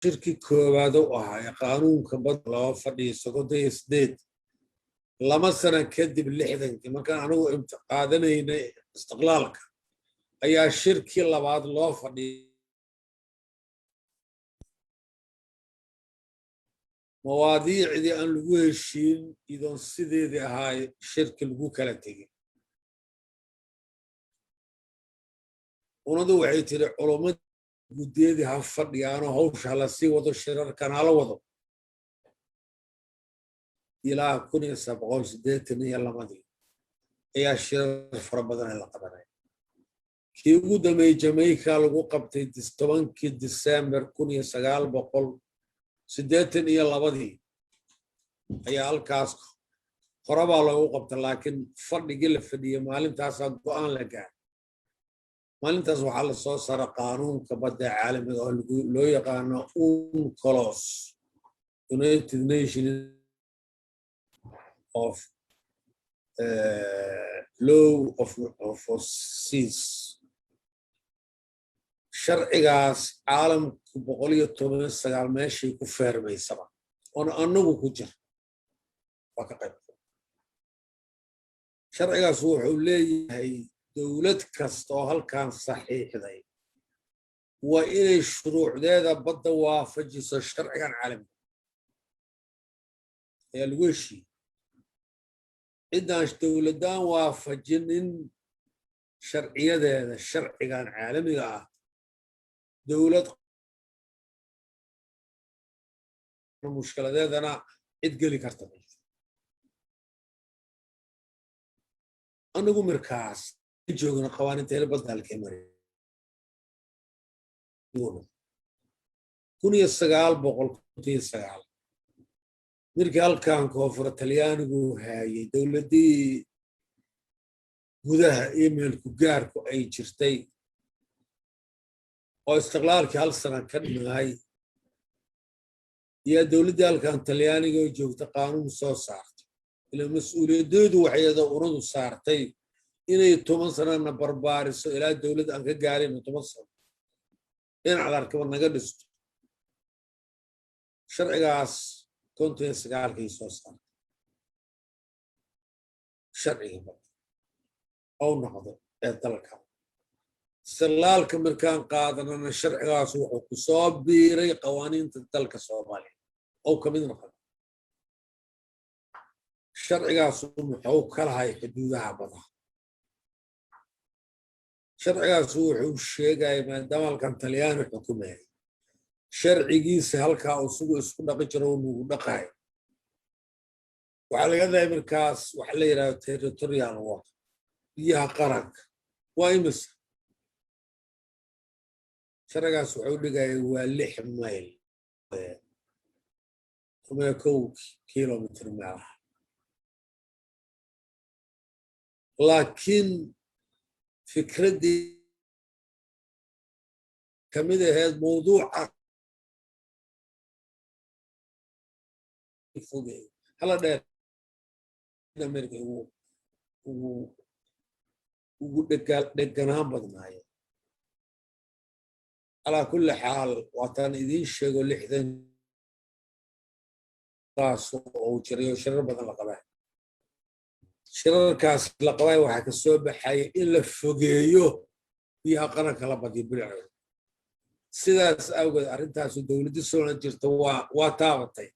shirki koowaad oo ahaa qaanuunka badda loo fadhiyo sokodaya 8 lama sano kadib 60 markaan anigu qaadanayna istiqlaalka ayaa shirki labaad loo fadhiyay mawaadiicdii aan lagu heshiin idoon sideedii ahaa shirki lagu kala tegay unadu waxay tiri culumada guddiyadii ha fadhiyaanoo hawsha la sii wado shirarkan hala wado ilaa 1982 ayaa shirar fara badan la qabanay kii ugu dambeeyay Jamaica lagu qabtay 10 December 1982 ayaa halkaas qorabaa lagu qabtay laakiin fadhigii la fadhiyay maalintaas go'aan la gaaray maalintaas waxaa la soo saaray qaanuunka badda caalamiga oo loo yaqaano UNCLOS United Nations of law of seas sharcigaas caalamku 119 meeshay ku feermaysaba oo anagu ku jir waa ka qayb sharcigaas wuxuu leeyahay dawlad kasta oo halkan saxiixday waa inay shuruucdeeda badda waafajiso sharcigan caalamiga ayaa lagu heshiiyey cidaan dawladaan waafajinin sharciyadeeda sharcigan caalamiga ah dawlad mushkiladeedana cid geli karta anigu markaas joogna qawaaniinteena badda halkay maray 1909 markii halkan koonfur Talyaanigu hayay dawladii gudaha emailku gaarku ay jirtay oo istiqlaalkii hal sano ka dhigay iyo dawladii halkan Talyaaniga joogta qaanuun soo saartay ila mas'uuliyadeedu waxayada uradu saartay inay 10 sano barbaariso ilaa dawlad aan ka gaarin 10 sano in calarkaba naga dhisto sharcigaas كنت سجال كي صار شرعي أو نهضة التلقى سلال كمركان قادنا أن الشرع راسه وصاب بيري قوانين تلك الصومالي أو كمين نقل الشرع راسه محوك هاي حدودها بضع الشرع راسه وشيء ما دام كان تليان حكومي sharcigiisa halka uu sugu isku dhaqi jiro uu dhaqay waxa laga yaabaa markaas waxa la yiraahdo territorial water biyaha qaranka waa imis sharcigaas wuxuu dhigay waa 6 mayl kuma 1 kilomitir meelaha laakiin fikradii kamid ahayd mawduuca هلا ده أمريكا دكانهم بدناية على كل حال وطن إذا شغل لحدن راس أو شريو شر بدن لقبه شر كاس لقبه وحك السوب حي إلا فوقيه فيها قرن كلا بدي بلعه سيداس أوجد أرنتاس الدولة السورية جرتوا واتاوتي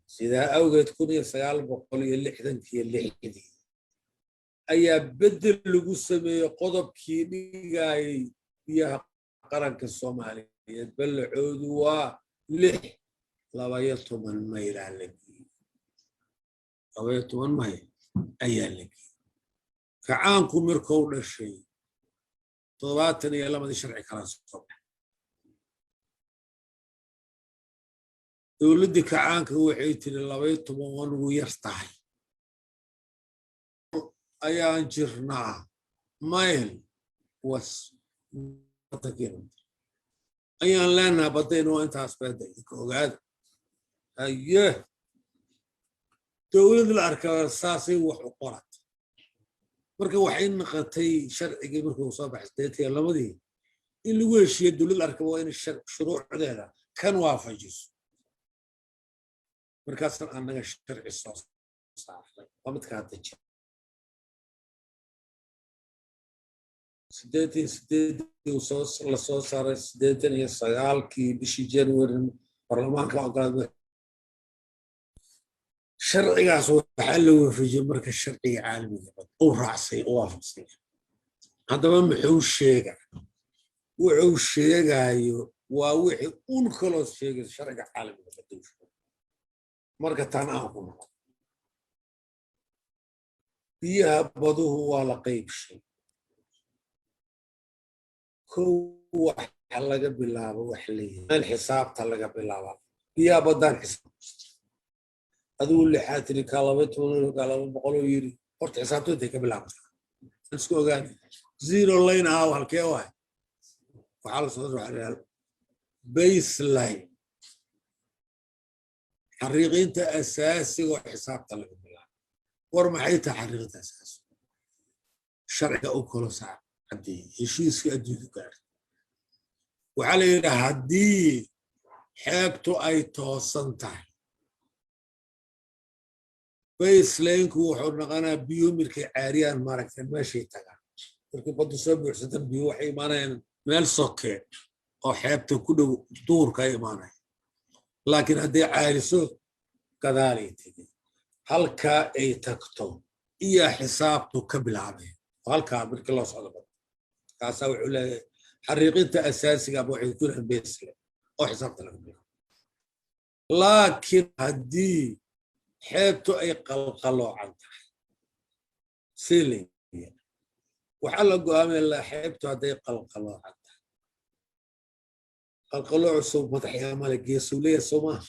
سيدا أوجد كوني سيال بقولي اللي حدي أي بدل لجسمي قضب كيني جاي فيها قرن كالصومالي يتبلع عودوا لح لوايتهم الميل عليك لوايتهم الميل أيالك كعانكم يركون الشيء طلباتني يلا ما دي شرعي كراس الصبح dawladii kacaanka waxay tiri 12 uu yartahay ayaan jirnaa mayl was takiin ayaan leenahay badayno intaas beeday ka ogaad aye dawladda la arkay saasay wax u qorat marka waxay noqotay sharcigi markuu soo baxay 8 lamadii in lagu heshiiyo dowladda arkaba waa in shuruucdeeda kan waafajiso markaasna annaga sharci soo saarnay waa midka hadda jira la soo saaray 89kii bishii January baarlamaanka ogolaaday sharcigaas waxaa la waafajiyay marka sharciga caalamiga uu raacsay oo waafaqsay haddaba wuxuu sheegayo waa wixii un kaloo sheegay sharciga caalamiga badasho marka tan aan ku noqon biyaha baduhu waa la qaybshay kow waxa laga bilaabo wax leeyahay xisaabta laga bilaabo biyaha badaan xisaab aduu lixaatiri kaalaba boqol yiri horta xisaabtu intay ka bilaabtaa isku ogaan zero line halkee waay waxaa la soo raacay baseline xariiqinta asaasiga xisaabta laga bilaabo war maxay tahay xariiqinta asaasiga sharciga u kala saar haddii heshiiska adduunka gaar waxaa la yidhaahdaa haddii xeebtu ay toosan tahay baseline-ku wuxuu noqonaa biyo markay caariyaan maaragtay meeshay tagaan markii baddu soo buuxsatan biyo waxay imaanayaan meel soke oo xeebta ku dhow duurka ay imaanaya laakiin hadday caariso gadaalay tegay halkaa ay tagto iyo xisaabtu ka bilaabeen halkaa markii loo socdo badda kaasaa wuxuu leeyahay xariiqinta asaasiga ama waxay ku leeyahay baseline oo xisaabta laga bilaabo laakiin haddii xeebtu ay qalqaloocan tahay siling waxaa la go'aamay la xeebtu hadday qalqaloocan tahay qalqaloocu soo madaxyaamale geesuleya Soomaa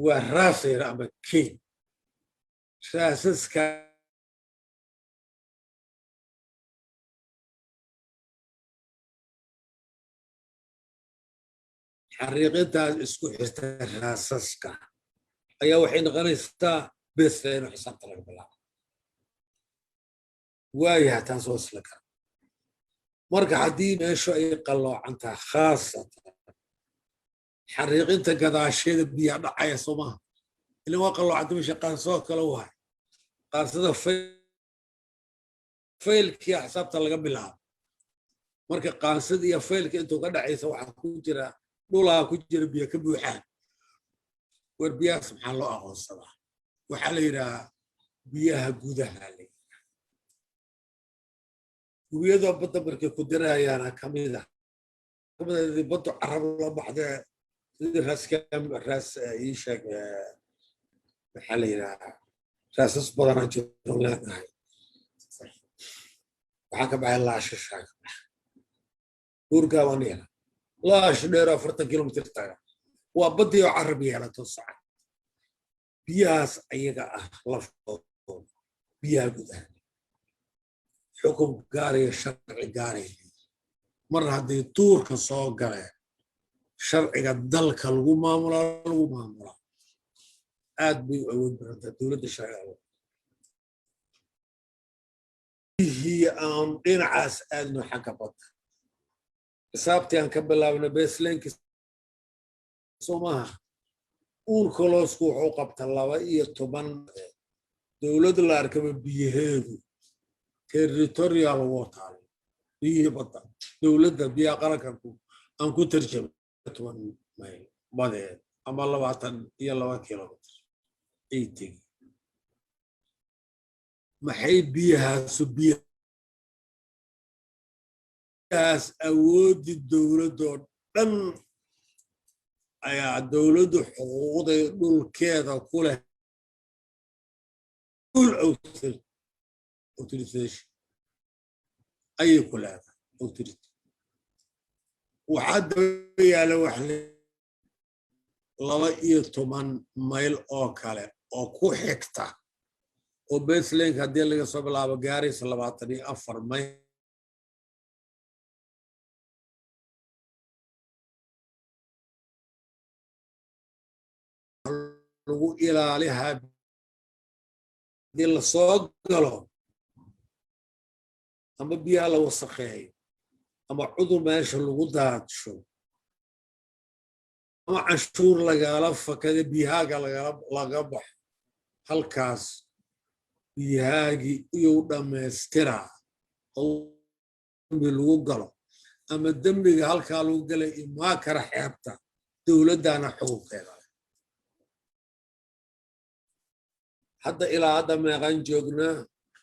waa raasayr ama keen raasaska xariiqintaas isku xirta raasaska ayaa waxay noqonaysaa baseline oo xisaabta laga bilaabo waayaha taas oo isla kara marka haddii meeshu ay qalloocan tahay khaasatan xariiqinta gadaasheeda biyaa dhacaya Soomaa ilaa waa qalloocanta meesha qaansoo kale waay qaansada faylkii xisaabta laga bilaabo marka qaansada iyo faylka intuu ka dhacaysa waxaa ku jira dhulaa ku jira biyo ka buuxaan war biyahaas maxaa loo aqoonsadaa waxaa la yidhahaa biyaha gudaha la yidhaha gubiyadoo badda markay ku dirayaana kamid ah baddu carab la baxdee sidii raas ii sheeg maxaa la yidhahaa raasas badana jiro leenahay waxaa ka baxay laashashaa ka baxay buurgaabaan yeela laash dheer 40 kilomitir taga waa badii oo carab yeelato socod biyahaas ayaga ah laftooda biyaha gudaha xukum gaaraya sharci gaaraya mar haddii tuurka soo galeen sharciga dalka lagu maamulaa aad bay u awood badantaa dowladda sharciga bihii aan dhinacaas aadno xagga badda xisaabtii aan ka bilaabno baseline-ki Soomaa uurkoloosku wuxuu qabta 12 dowladda la arkaba biyaheedu territorial water biyihii badda dowladda biyaha qarankanku aan ku tarjamay 10 mayl badeed ama 22 kilomitir ay tegi maxay biyahaas awoodi dowladoo dhan ayaa dowladdu xuquuqda dhulkeeda ku leh full authorization ayay ku leedahay authority waxaa daba yaala wax 12 mayl oo kale oo ku xigta oo baseline haddii laga soo bilaabo gaaraysa 24 mayl lagu ilaalihaa haddii la soo galo ama biyaha la wasakheeyo ama cudur meesha lagu daadsho ama canshuur lagala fakada biyahaaga laga baxo halkaas biyahaagii iyuu dhammaystiraa oo dembi lagu galo ama dembiga halkaa lagu galay imaa kara xeebta dowladdana xukunkeeda hadda ilaa hadda meeqaan joognaa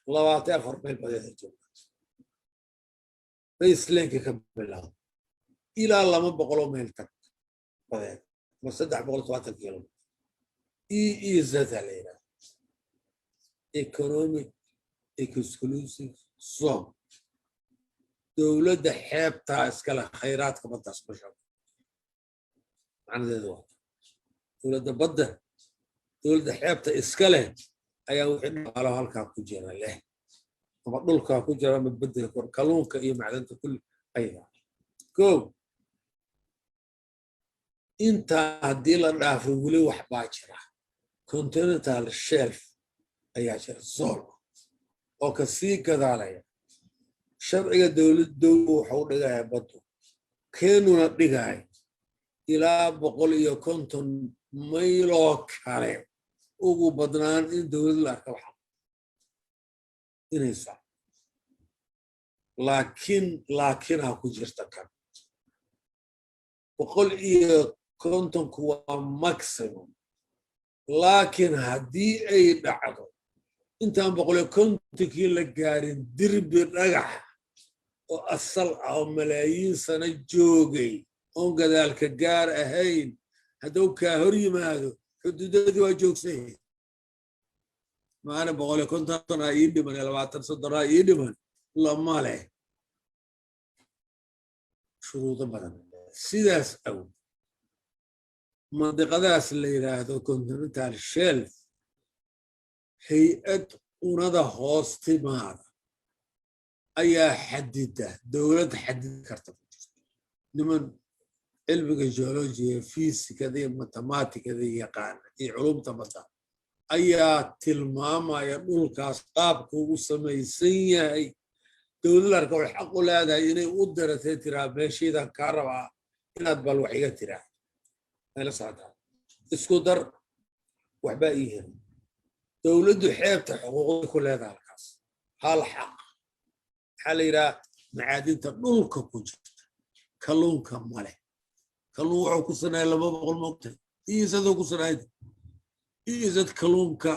24 mayl badeeda joognaa baselineka ka bilaabo ilaa 200 mayl tag badeed ama 370 kilomitr EEZ la yidhaahdo economic exclusive zone dowladda xeebtaa iskale khayraadka baddaas basha macnadeedu waa dowladda badda dowladda xeebta iska leh ayaa wixii dhaqaalo halkaa ku jira leh ama dhulkaa ku jira ama bedel kor kalluunka iyo macdanta kulli ayaga kow intaa haddii la dhaafo weli wax baa jira continental shelf ayaa jira zone oo ka sii gadaalaya sharciga dowladdu wuxuu dhigayaa baddu keenuna dhigaya ilaa 150 mayloo kale ugu badnaan in dowlad la arka waxa inay soo laakiin ha ku jirta kan 150 waa maximum laakiin haddii ay dhacdo intaan 150 la gaarin dirbi dhagax oo asal ah oo malaayiin sano joogay oon gadaalka gaar ahayn hadduu kaa hor yimaado xuduudadii waa joogsan maana 150 ii dhiman 20 ii dhiman lama leh shuruudo badan sidaas aw mandiqadaas la yiraahdo continental shelf hay-ad unada hoos timaada ayaa xadida dowlad xadid karta niman cilmiga geologiya fisikada iyo matematikada yaqaan iyo culumta badda ayaa tilmaamaya dhulkaas qaabka uu samaysan yahay dowladda waxay xaq u leedahay inay u daratay tiraa meeshiidan kaa rabaa inaad bal wax iga tiraa la socdaa isku dar waxbaa ii heli dowladdu xeebta xuquuqda ku leedahay halkaas hal xaq waxaa la yidhaha macaadinta dhulka ku jirta kalluunka male kalluun wuxuu ku sanaya 200 moogtay iisadoo ku sanayda iisad kalluunka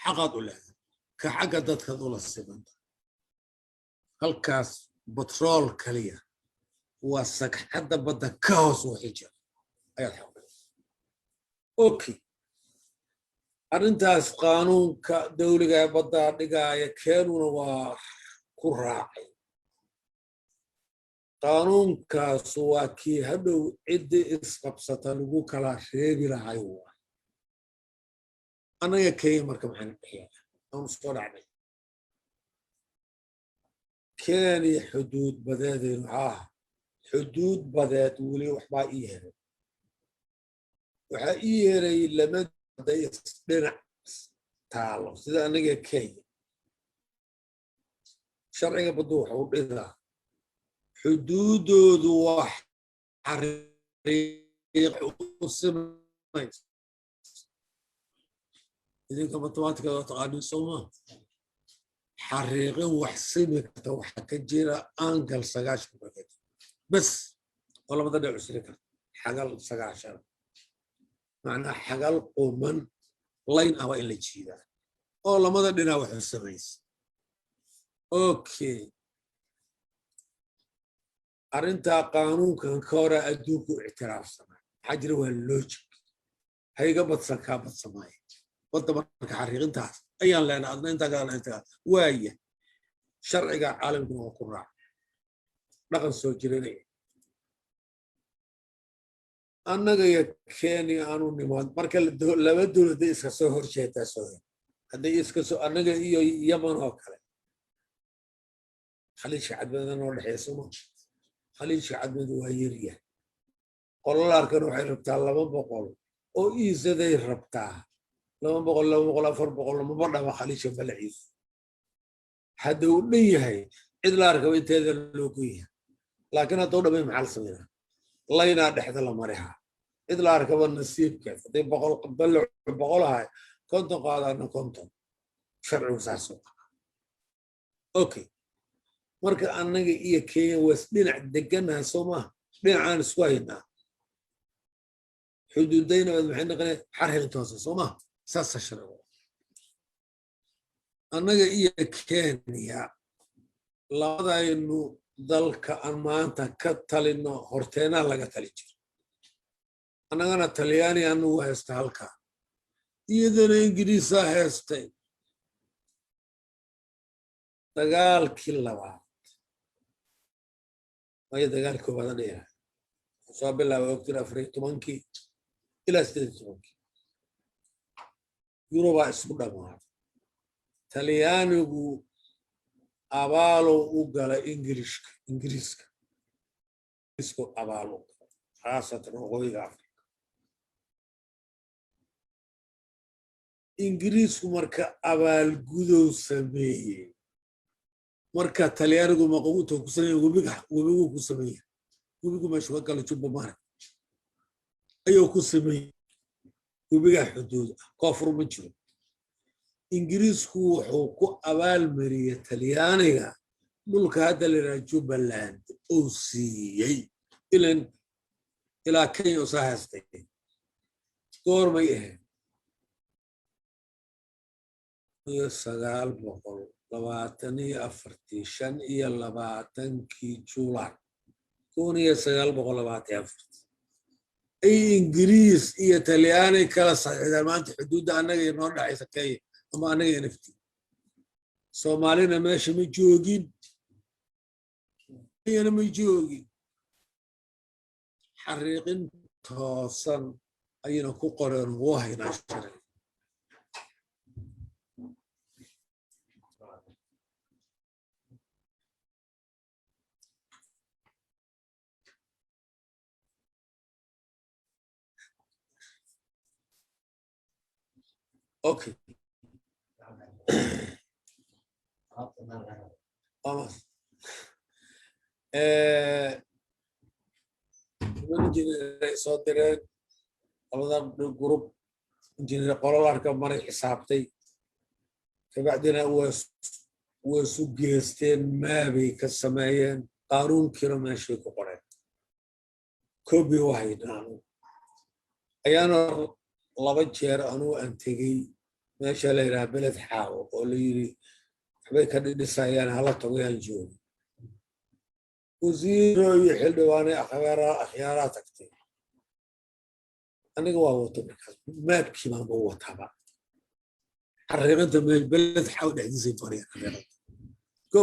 xaqaad u leedahay ka xagga dadkaad ula simanta halkaas batrool kaliya waa sagxadda badda ka hoos wixii jira ayaad xaq okay arrintaas qaanuunka dowliga ee badda dhigaya keenuna waa ku raacay qaanuunkaas waa kii hadhow ciddi isqabsata lagu kala reebi lahay waa anaga kenya marka maxaan bixiyaa aan soo dhacnay kenya xuduud badeedeen xuduud badeed weli waxbaa ii heray waxaa ii heray lama dhinac taalo sida anaga kenya sharciga baddu wuxuu dhigaa xuduudoodu waa xariiq u simaysa idinka matematikada taqaanin sooma xariiqin wax simi karta waxaa ka jira angal 90 bas oo labada dhinac usiri karta xagal 90 macnaa xagal quman layn ah waa in la jiidaa oo lamada dhinac wax u samaysa okay arrintaa qaanuunkan ka hore adduunku ictiraafsanaa maxaa jira waa logic hayga badsan kaa badsamaaye badda marka xariiqintaas ayaan leenahay adna intaa kalena intaa waaya sharciga caalamkuna waa ku raac dhaqan soo jiranaya annaga iyo kenya aanu nimaad marka laba dowladda iska soo horjeedaa soo hadday iska soo annaga iyo yaman oo kale khaliijka cadmeedana oo dhexeeya ma khaliijka cadmeed waa yaryahay qololaarkan waxay rabtaa 200 oo iisaday rabtaa 200 400 maba dhama khaliijka balaciisu hadduu dhan yahay cid la arkaba inteeda loo goyahay laakiin hadduu dhamay maxaa la sameynaa laynaa dhexda la marihaa cid la arkaba nasiibkeed haddii boqol ahay konton qaadaana konton sharcigu saasoo okay marka annaga iyo kenya was dhinac deganaha soo maaha dhinacaan isku haynaa xuduudayna maxay noqonay xarxil toosa soo maaha saasa sharcigu annaga iyo kenya labadaynu dalka aan maanta ka talino horteenaa laga tali jiro annagana talyaani anagu haysta halkaa iyadana ingiriisaa haystay dagaalkii labaad maya dagaalkii koobaad yahay soo bilaaba ogtir 14 ilaa 18 yurubaa isku dhammaaday talyaanigu abaalow u gala ingiriiska isku abaalow khaasatan waqooyiga afrika ingiriisku marka abaalgudow sameeyey marka talyaanigu maqabuuta ku sameeyey webigu ku sameeyey webigu meeshu ka gala jubba mara ayuu ku sameeyey webiga xuduud ah koonfur ma jiro ingiriisku wuxuu ku abaalmariyey talyaaniga dhulka hadda la yidhaha jubbaland uu siiyey ilaa kenya usaa haystay goormay ahayd 1924 Juulaay 1924 ay ingiriis iyo talyaani kala saxiixdeen maanta xuduudda annaga iyo noo dhaxaysa kenya ama annaga nafti soomaalina meesha ma joogin kenyana ma joogin xariiqin toosan ayayna ku qoreen ugu haynaa sharci okay vamos injineer soo direen labada group injineer qololarka maray xisaabtay kabacdina way isu geesteen maabay ka sameeyeen qaanuunkiina meeshay ku qoreen kobi wahaynaan ayaana laba jeer anuu aan tegey meesha la yidhaha beled xaawo oo la yidhi waxbay ka dhidhisayaan hala togayaan joogo wasiiro iyo xildhibaane akhyaaraa tagtay aniga waa wato markaas maabkii baanba wataba xariiqinta beled xaawo dhexdiisay bariyaan xariiqinta go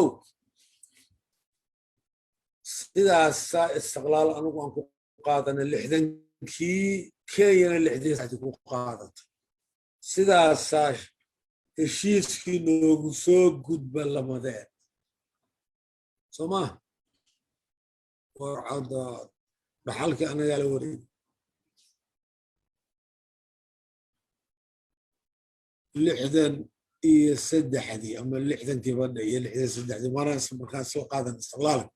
sidaasaa istiqlaal anigu aan ku qaadana 60kii kenyana 60 ku qaadatay sidaasaa heshiiskii noogu soo gudba lamadeen soo maa warcadda dhaxalkii annagaa la wareegay 63 ama 60kii badha iyo 63 maraas markaas soo qaadan istiqlaalka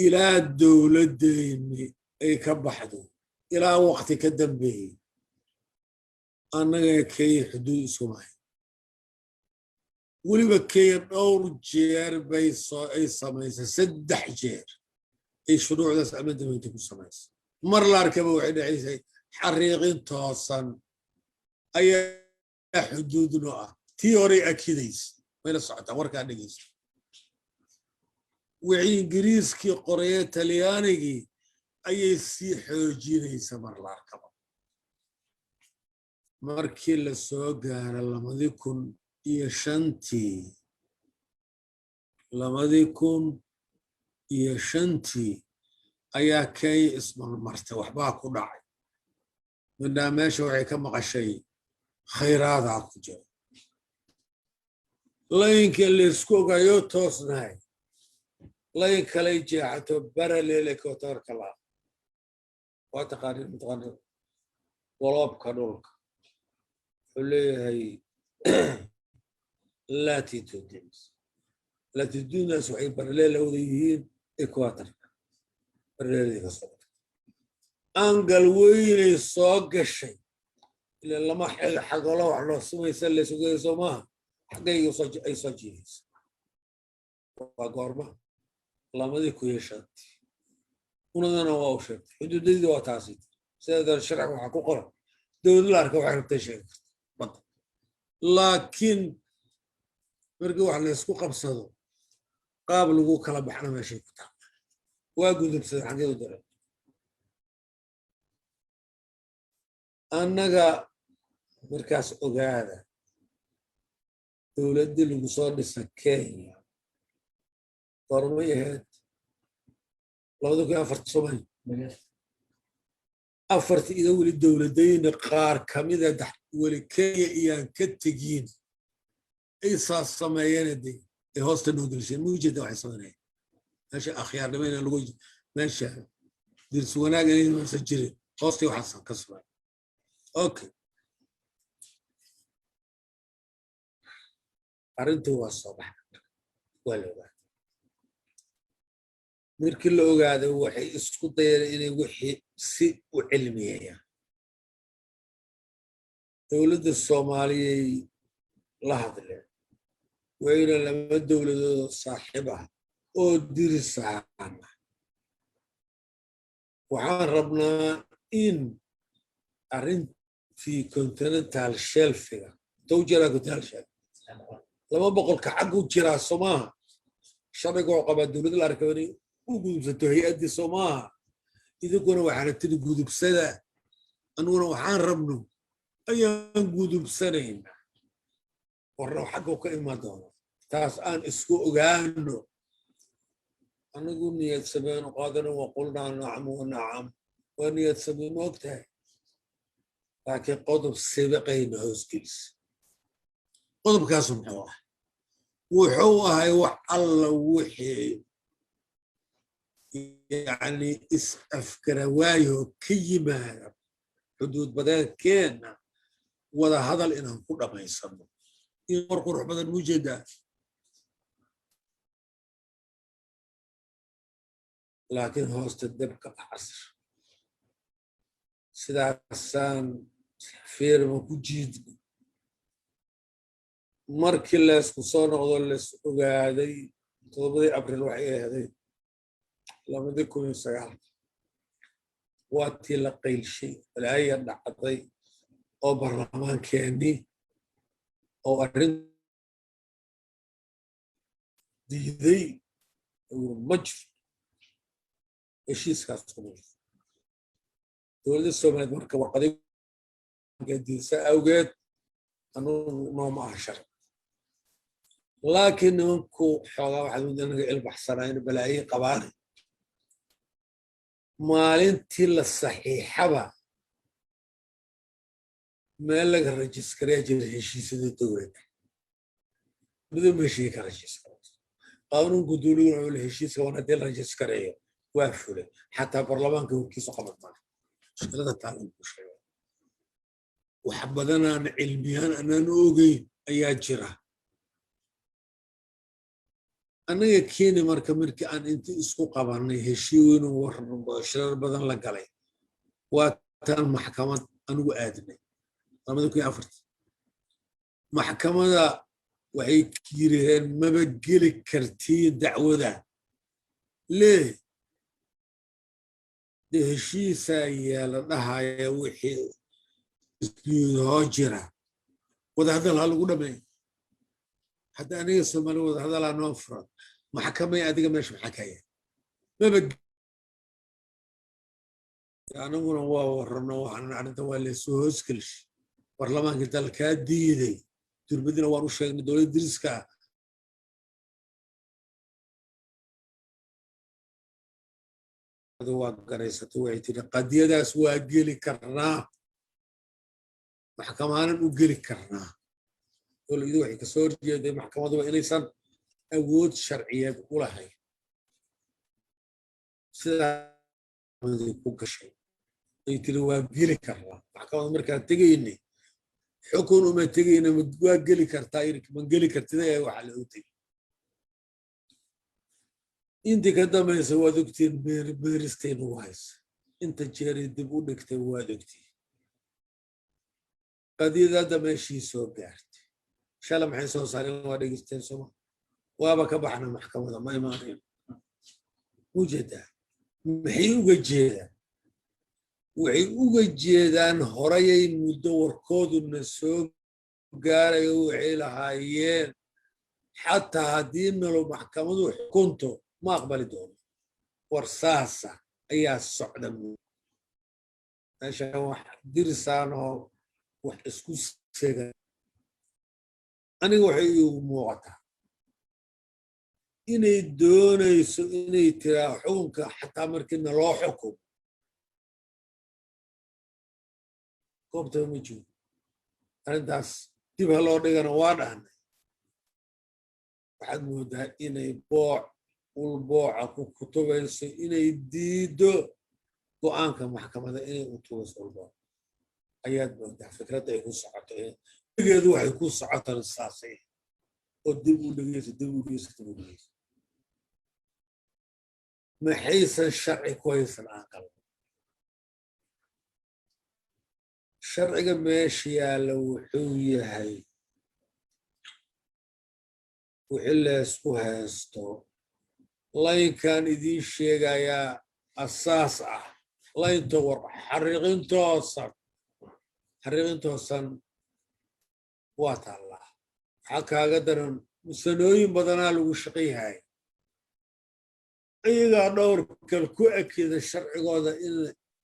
ilaa dowladdeeni ay ka baxdo ilaa waqti ka dambeeyey annaga kenya xuduud isku mahay weliba kenya dhowr jeer ay samaysay 3 jeer ay shuruucdaas amendamenti ku samaysay mar la arkaba waxay dhacaysay xariiqin toosan ayaa xuduudno ah tii horey akidaysa mayla socotaa warkaa dhegeysa wixii ingiriiskii qoreye talyaanigii ayay sii xoojinaysa mar la arkaba markii la soo gaaro 2005 ayaa kenya ismarmartay waxbaa ku dhacay midnaa meesha waxay ka maqashay khayraadaa ku jira layinkii laysku ogayo toosnahay layin kalay jeexato baraleel ekotorka laa waa taqaaniin waloobka dhulka wuxuu leeyahay latitudes waxay baraleel la wada yihiin equatorka bareeradii ka soo baxay angal weynay soo gashay ila lama xagalo wax loo samaysa la sugayso maaha xaggayga ay soo jiidaysa waa goorma lamadii ku yeeshaatay unadana waa u sheegtay xuduudadii waa taasi sidaa sharciga waxaa ku qoran dowlad la arka waxay rabtay sheegi karta laakiin markii wax la isku qabsado qaab lagu kala baxna meeshay ku taal waa gudubsaday xaggee u daray annaga markaas ogaada dowladdii lagu soo dhisa Kenya gormay ahayd 2004 Soomaaliya afartii ida weli dowladayna qaar kamida weli Kenya iyaan ka tegin ay sameeyeen ay hoosta noo gelisheen muujada waxay sameeyeen meesha akhyaarnimada lagu meesha dirs wanaag inay ma jirin hoosta waxa ka sameeyeen okay arintu waa soo baxay waa la ogaaday markii la ogaaday waxay isku dayeen inay wixii si u cilmiyeeyaan dowladda Soomaaliyeed la hadleen wayna lama dowladood saaxiib ah oo dirisaan waxaan rabnaa in arrintii continental shelfiga towjara continental shelf lama boqolka xag u jira Soomaha sharciga oo qaba dowladda la arkay u gudubsato hay'adii Soomaha idaguna waxaan tiri gudubsada anuguna waxaan rabno ayaan gudubsanayna warna xagga ka imaadoono taas aan isku ogaano anigu niyad sabeen qaadana waa qulna nacam wa nacam wa niyad sabeen waqtahay laakiin qodob sabaqayna hooskiis qodobkaas wuxuu ahay wax alla wixii يعني أفكر وايو كيما حدود بدل كينا ولا هذا لأنهم كلهم ما يسمون يمرقوا روح بدل وجدة لكن هوست الدبكة عصر سيدا حسان فيرما كجيد مركي اللي اسكسون غضو اللي اسكوغادي تضبطي أبريل وحيه هذي لما ذكروا يسيار واتي لقيل شيء الآية نعطي أو برلمان كيني أو أرد دي ومجف إيش يسكتون دول السوماليات مركب وقديم قد أوجد أنو نوم عشر لكن منكو حوالي واحد من البحثين بلاقي قبائل maalintii la saxiixaba meel laga rajiskareeyo jiray heshiisyada dowladda midoo meeshii ka rajiskareeyo qaanuunka dowladda wuxuu heshiiska wana dil rajiskareeyo waa fulay xataa baarlamaanka warkiisa qaban maayo shaqada taalan ku sheegay wax badan aan cilmiyan aanan ogeyn ayaa jira anaga Kenya markii aan inta isku qabanay heshiiweyn oo shirar badan la galay waa tan maxkamad anigu aadnay 2004 maxkamada waxay yiraahdeen maba geli kartiin dacwada lee heshiisa la dhahayo wixii isku jira wada hadal lagu dhamay حتى أنا يسمى له هذا لا نفرض محكمة أديك مش محكية ما بق يعني هو ورنا وحنا عن توالي سوس كلش برلمان قلت لك هدي تربدنا وروش من دولة درسكا هذا هو قريسة وعيتنا قد يدا سوا قيلي كرنا محكمة أنا نقيلي كرنا دول إذا وحي كسور جيدة محكمة وإنيسان أود شرعية ولا هاي سيدا كوكا شيء يتلوا قيلي كرنا محكمة مركا تجيني حكون وما تجيني مدوا قيلي كرتايرك من قيلي كرتاير وحال أوتي intii ka dambaysa waad ogtiin beeristeenu wahaysa inta jeeray dib u dhigtay waad ogtiin qadiyadda meeshii soo gaartay shala maxay soo saareen waa dhegeysteen soma waaba ka baxna maxkamadda ma imaanayn ujeedaa maxay uga jeedaan waxay uga jeedaan horayay muddo warkooduna soo gaarayo waxay lahaayeen xataa haddii nalo maxkamadu xukunto ma aqbali doono war saasa ayaa socda meesha wax dirisaanoo wax isku sega aniga waxay iigu muuqataa inay doonayso inay tiraa xukunka xataa markii naloo xukumo goobtaba ma joogo arrintaas dib ha loo dhigana waa dhahnay waxaad moodaa inay ulbooca ku kutubayso inay diido go'aanka maxkamadda inay u tubayso ulbooc ayaad moodaa fikradda ay ku socoto geedu waxay ku socotaan saasay oo dib u dhegeyso maxaysan sharci ku haysan aqal sharciga meesha yaalla wuxuu yahay wixii laysku haysto laynkan idiin sheegayaa asaas ah laynta war xariiqintoosan waa taallaa waxaa kaaga daran sanooyin badanaa lagu shaqayhay iyagaa dhowr kal ku ekida sharcigooda in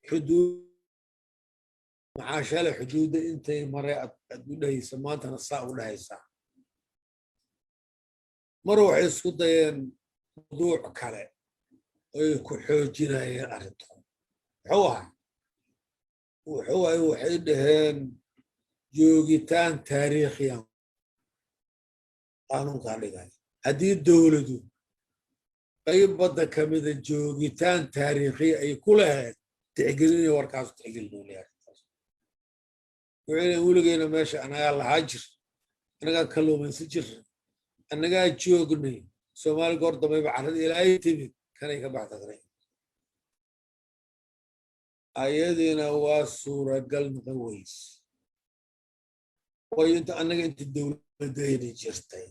xuduud maxaa shalay xuduudda intay maray aad u dhahaysa maantana saa u dhahaysaa mar waxay isku dayeen mawduuc kale oy ku xoojinayeen arrintoon waxay dhaheen joogitaan taariikhiyan qaanuunkaa dhigay haddii dowladu qayb badda ka mida joogitaan taariikhiya ay ku lahayd tixgelinaya warkaasu tixgelinaya wuxuu weligeyna meesha anagaa lahaa jir anagaa kalluumaysan jirna annagaa joognay soomaali goor dambayba carrada ilaahay timid kanay ka baxdaqnay ayadiina waa suuragal noqon weys waayo annaga inta dowladayni jirtay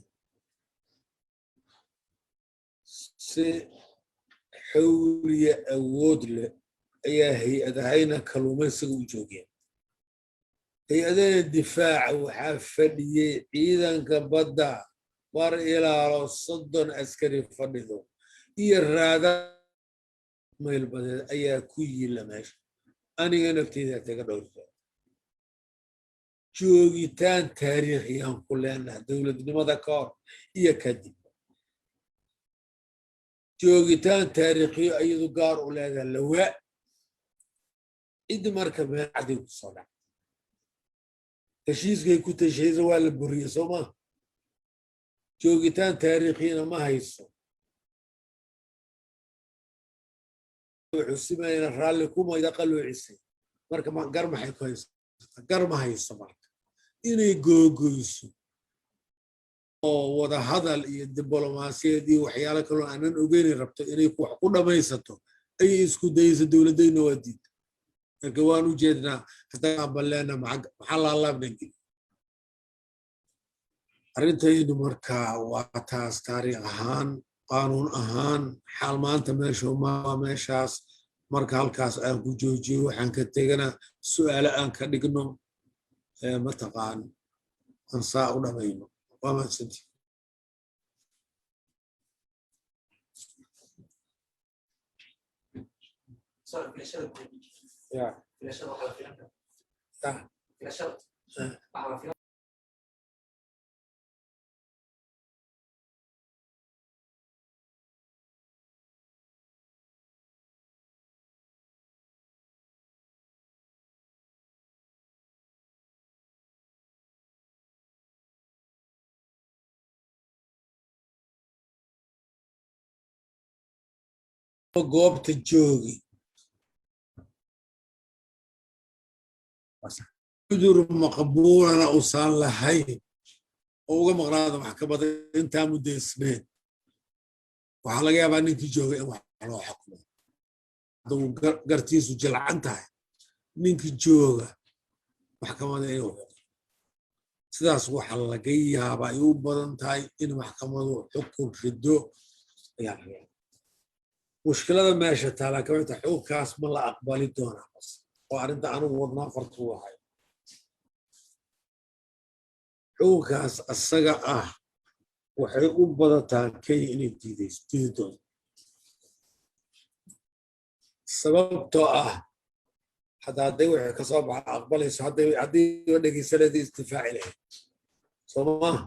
si xawliya awood leh ayaa hay-adahayna kalluumaysiga u joogeen hay-adahayna difaaca waxaa fadhiyey ciidanka badda war ilaalo 30 askari fadhido iyo raada mayl badeed ayaa ku yila meesha aniga nafteyda taga dhowrta joogitaan taariikhiyaan ku leenahay dowladnimada ka hor iyo kadib joogitaan taariikhiyo iyadu gaar u leedahay lawaa cid marka meel caday ku soo dhac heshiiskay ku tashaysa waa la buriyey soo maa joogitaan taariikhiyana ma hayso wuxuu simayna raalli kumayda qaloocisay marka gar maxay ku haysa gar ma hayso marka inay googoyso oo wada hadal iyo diblomaasiyad iyo waxyaalo kaloo aanan ogeyni rabto inay wax ku dhamaysato ayay isku dayaysa dowladayna waa diida marka waan u jeednaa haddaan balleena maxaa laalaabnan geli arrintaydu marka waa taas taariikh ahaan qaanuun ahaan xaal maanta waa meeshaas marka halkaas aan ku joojiyo waxaan ka tegana su'aale aan ka dhigno mataqaan aan saa u dhamayno waa mahadsanti goobta joogi cudur maqbuulana usaan lahayn oo uga maqnaada maxkamadda intaa muddaysneed waxaa laga yaabaa ninkii jooga in wax loo xukumo hadduu gartiisu jilcan tahay ninkii jooga maxkamadda inuu xukumo sidaas waxa laga yaabaa ay u badan tahay in maxkamadu xukun rido ayaa laga yaabaa mushkilada meesha taala kamid tahay xukunkaas ma la aqbali doonaa bas oo arrinta anigu wadnaa fartu wahay xukunkaas asaga ah waxay u badataa kenya inay diidi doonto sababtoo ah hadday waxay ka soo baxa aqbalayso haddii dhegeysanadii istifaaci lahayd soo maaha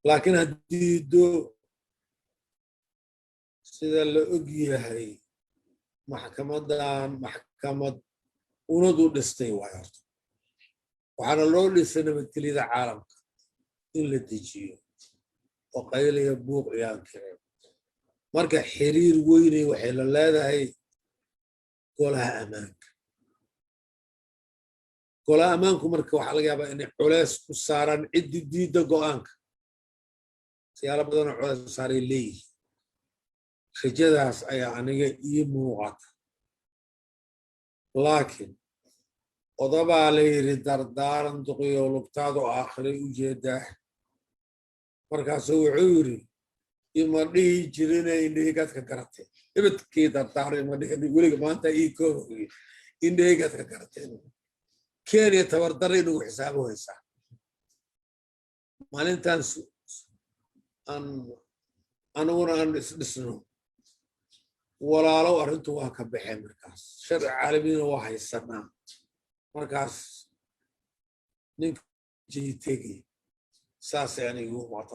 laakiin haddii sida la og yahay maxkamadan maxkamad unadu dhistay waay horta waxaana loo dhisay nabadgelyada caalamka in la dejiyo oo qaylaya buuq iyaan kireen marka xiriir weynay waxay la leedahay golaha ammaanka golaha ammaanku marka waxaa laga yaabaa inay culeys ku saaraan ciddi diidda go'aanka siyaalo badanoo culeys ku saaray leeyihiin rajadaas ayaa aniga ii muuqata laakiin odabaa la yidhi dardaaran duqiyo lugtaadu aakhiray u jeedaa markaasuu wuxuu yidhi ima dhihi jirina indhahaygaadka garatee ibadkii dardaaro ima dhihin weliga maanta ii koogi indhahaygaadka garateen kenya tabardarra inagu xisaabo haysaa maalintan aniguna aan isdhisno walaalow arrintu waa ka baxeen markaas sharci caalamiina waa haysanaa markaas ninka jitegi saasay anigu muuqata